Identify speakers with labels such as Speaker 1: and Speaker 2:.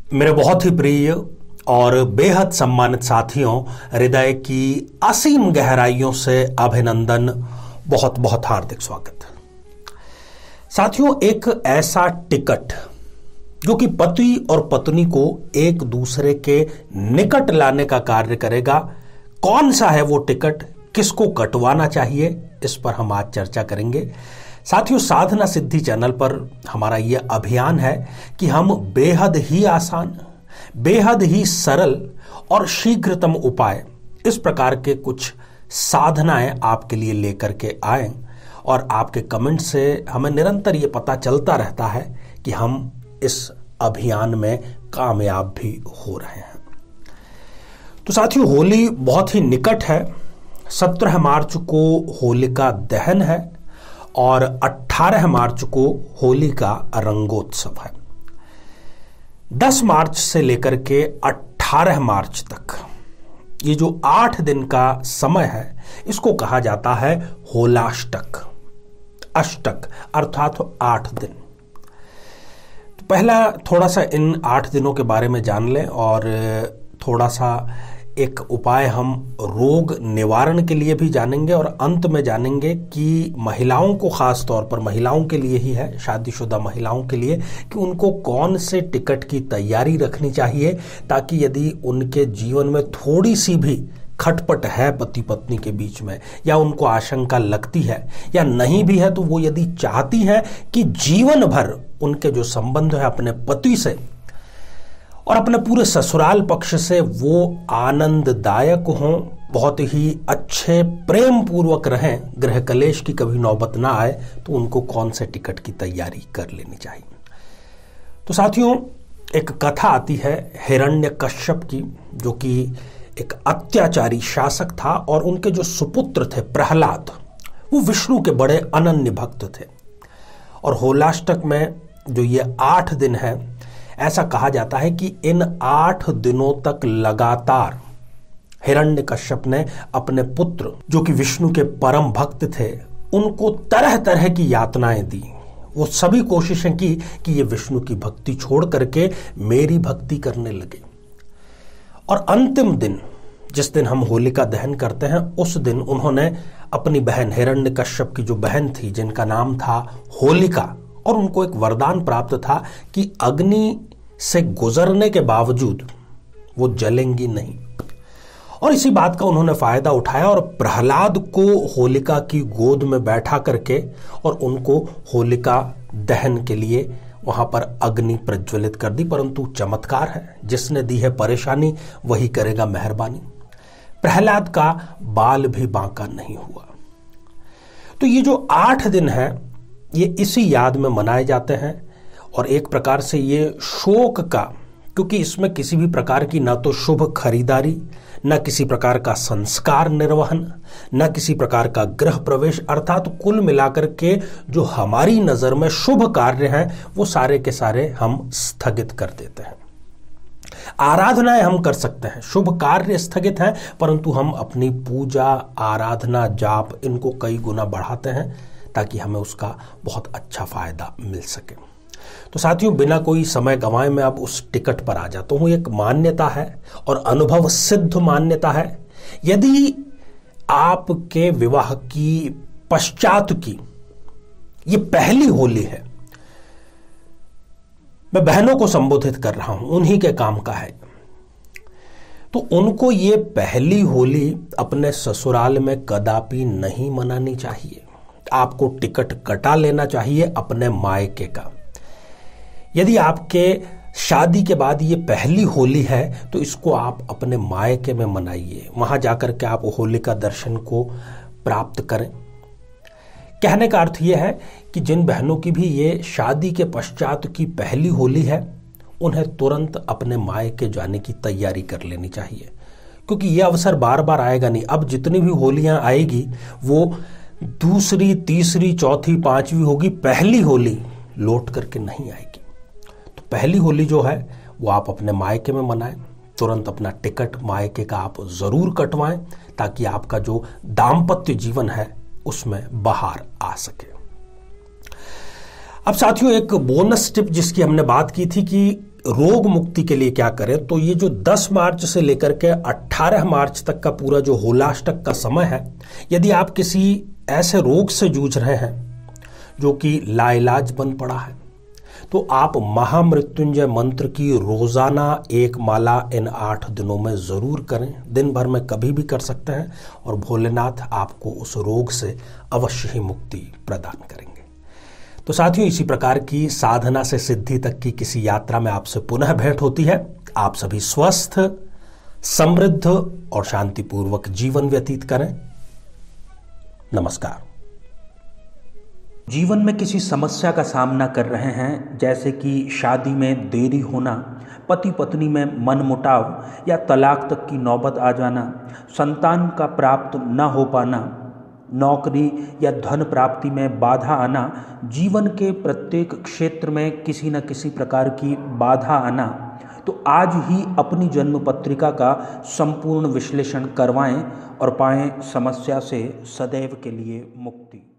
Speaker 1: मेरे बहुत ही प्रिय और बेहद सम्मानित साथियों, हृदय की असीम गहराइयों से अभिनंदन, बहुत बहुत हार्दिक स्वागत। साथियों, एक ऐसा टिकट जो कि पति और पत्नी को एक दूसरे के निकट लाने का कार्य करेगा, कौन सा है वो टिकट, किसको कटवाना चाहिए, इस पर हम आज चर्चा करेंगे। साथियों, साधना सिद्धि चैनल पर हमारा यह अभियान है कि हम बेहद ही आसान, बेहद ही सरल और शीघ्रतम उपाय, इस प्रकार के कुछ साधनाएं आपके लिए लेकर के आए। और आपके कमेंट से हमें निरंतर ये पता चलता रहता है कि हम इस अभियान में कामयाब भी हो रहे हैं। तो साथियों, होली बहुत ही निकट है। 17 मार्च को होलिका दहन है और 18 मार्च को होली का रंगोत्सव है। 10 मार्च से लेकर के 18 मार्च तक ये जो 8 दिन का समय है, इसको कहा जाता है होलाष्टक। अष्टक अर्थात 8 दिन। तो पहला थोड़ा सा इन 8 दिनों के बारे में जान लें और थोड़ा सा एक उपाय हम रोग निवारण के लिए भी जानेंगे और अंत में जानेंगे कि महिलाओं को, खास तौर पर महिलाओं के लिए ही है, शादीशुदा महिलाओं के लिए, कि उनको कौन से टिकट की तैयारी रखनी चाहिए, ताकि यदि उनके जीवन में थोड़ी सी भी खटपट है पति पत्नी के बीच में, या उनको आशंका लगती है या नहीं भी है, तो वो यदि चाहती है कि जीवन भर उनके जो संबंध है अपने पति से और अपने पूरे ससुराल पक्ष से वो आनंददायक हों, बहुत ही अच्छे प्रेम पूर्वक रहें, गृह कलेश की कभी नौबत ना आए, तो उनको कौन से टिकट की तैयारी कर लेनी चाहिए। तो साथियों, एक कथा आती है हिरण्यकश्यप की, जो कि एक अत्याचारी शासक था और उनके जो सुपुत्र थे प्रहलाद, वो विष्णु के बड़े अनन्य भक्त थे। और होलाष्टक में जो ये 8 दिन है, ऐसा कहा जाता है कि इन 8 दिनों तक लगातार हिरण्यकश्यप ने अपने पुत्र, जो कि विष्णु के परम भक्त थे, उनको तरह तरह की यातनाएं दी। वो सभी कोशिशें की कि ये विष्णु की भक्ति छोड़ करके मेरी भक्ति करने लगे। और अंतिम दिन, जिस दिन हम होलिका दहन करते हैं, उस दिन उन्होंने अपनी बहन, हिरण्यकश्यप की जो बहन थी, जिनका नाम था होलिका, और उनको एक वरदान प्राप्त था कि अग्नि से गुजरने के बावजूद वो जलेंगी नहीं। और इसी बात का उन्होंने फायदा उठाया और प्रहलाद को होलिका की गोद में बैठा करके और उनको होलिका दहन के लिए वहां पर अग्नि प्रज्वलित कर दी। परंतु चमत्कार है, जिसने दी है परेशानी वही करेगा मेहरबानी। प्रहलाद का बाल भी बांका नहीं हुआ। तो ये जो 8 दिन है, ये इसी याद में मनाए जाते हैं और एक प्रकार से ये शोक का, क्योंकि इसमें किसी भी प्रकार की ना तो शुभ खरीदारी, न किसी प्रकार का संस्कार निर्वहन, न किसी प्रकार का गृह प्रवेश, अर्थात कुल मिलाकर के जो हमारी नजर में शुभ कार्य हैं, वो सारे के सारे हम स्थगित कर देते हैं। आराधनाएं हम कर सकते हैं, शुभ कार्य स्थगित हैं, परंतु हम अपनी पूजा, आराधना, जाप, इनको कई गुना बढ़ाते हैं ताकि हमें उसका बहुत अच्छा फायदा मिल सके। तो साथियों, बिना कोई समय गंवाए मैं अब उस टिकट पर आ जाता हूं। एक मान्यता है और अनुभव सिद्ध मान्यता है, यदि आपके विवाह की पश्चात की ये पहली होली है, मैं बहनों को संबोधित कर रहा हूं, उन्हीं के काम का है, तो उनको ये पहली होली अपने ससुराल में कदापि नहीं मनानी चाहिए। आपको टिकट कटा लेना चाहिए अपने मायके का। यदि आपके शादी के बाद ये पहली होली है, तो इसको आप अपने मायके में मनाइए, वहां जाकर के आप होली का दर्शन को प्राप्त करें। कहने का अर्थ यह है कि जिन बहनों की भी ये शादी के पश्चात की पहली होली है, उन्हें तुरंत अपने मायके जाने की तैयारी कर लेनी चाहिए, क्योंकि यह अवसर बार बार आएगा नहीं। अब जितनी भी होलियां आएगी वो दूसरी, तीसरी, चौथी, पांचवी होगी, पहली होली लौट करके नहीं आएगी। तो पहली होली जो है वो आप अपने मायके में मनाएं, तुरंत अपना टिकट मायके का आप जरूर कटवाएं, ताकि आपका जो दाम्पत्य जीवन है उसमें बाहर आ सके। अब साथियों, एक बोनस टिप जिसकी हमने बात की थी कि रोग मुक्ति के लिए क्या करें, तो ये जो 10 मार्च से लेकर के 18 मार्च तक का पूरा जो होलाष्टक का समय है, यदि आप किसी ऐसे रोग से जूझ रहे हैं जो कि लाइलाज बन पड़ा है, तो आप महामृत्युंजय मंत्र की रोजाना एक माला इन 8 दिनों में जरूर करें। दिन भर में कभी भी कर सकते हैं और भोलेनाथ आपको उस रोग से अवश्य ही मुक्ति प्रदान करेंगे। तो साथियों, इसी प्रकार की साधना से सिद्धि तक की किसी यात्रा में आपसे पुनः भेंट होती है। आप सभी स्वस्थ, समृद्ध और शांतिपूर्वक जीवन व्यतीत करें। नमस्कार।
Speaker 2: जीवन में किसी समस्या का सामना कर रहे हैं, जैसे कि शादी में देरी होना, पति पत्नी में मनमुटाव या तलाक तक की नौबत आ जाना, संतान का प्राप्त न हो पाना, नौकरी या धन प्राप्ति में बाधा आना, जीवन के प्रत्येक क्षेत्र में किसी न किसी प्रकार की बाधा आना, तो आज ही अपनी जन्म पत्रिका का संपूर्ण विश्लेषण करवाएं और पाएं समस्या से सदैव के लिए मुक्ति।